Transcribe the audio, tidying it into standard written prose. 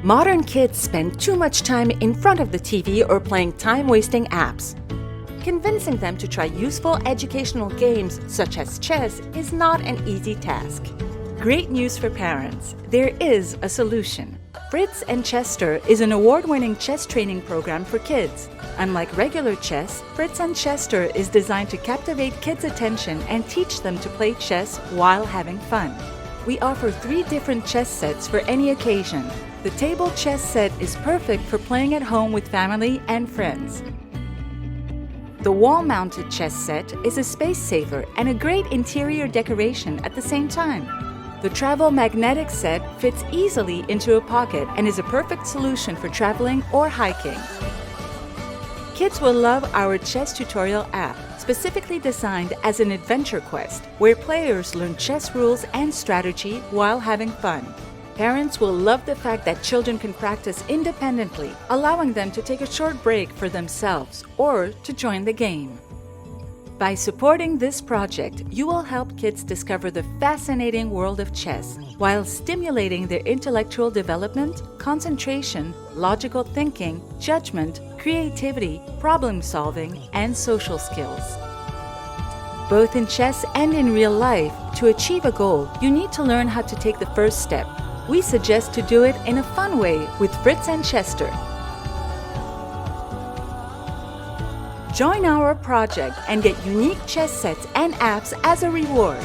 Modern kids spend too much time in front of the TV or playing time-wasting apps. Convincing them to try useful educational games such as chess is not an easy task. Great news for parents. There is a solution. Fritz Chesster is an award-winning chess training program for kids. Unlike regular chess, Fritz Chesster is designed to captivate kids' attention and teach them to play chess while having fun. We offer 3 different chess sets for any occasion. The table chess set is perfect for playing at home with family and friends. The wall-mounted chess set is a space saver and a great interior decoration at the same time. The travel magnetic set fits easily into a pocket and is a perfect solution for traveling or hiking. Kids will love our chess tutorial app, specifically designed as an adventure quest, where players learn chess rules and strategy while having fun. Parents will love the fact that children can practice independently, allowing them to take a short break for themselves or to join the game. By supporting this project, you will help kids discover the fascinating world of chess while stimulating their intellectual development, concentration, logical thinking, judgment, creativity, problem solving, and social skills. Both in chess and in real life, to achieve a goal, you need to learn how to take the first step. We suggest to do it in a fun way with Fritz Chesster. Join our project and get unique chess sets and apps as a reward.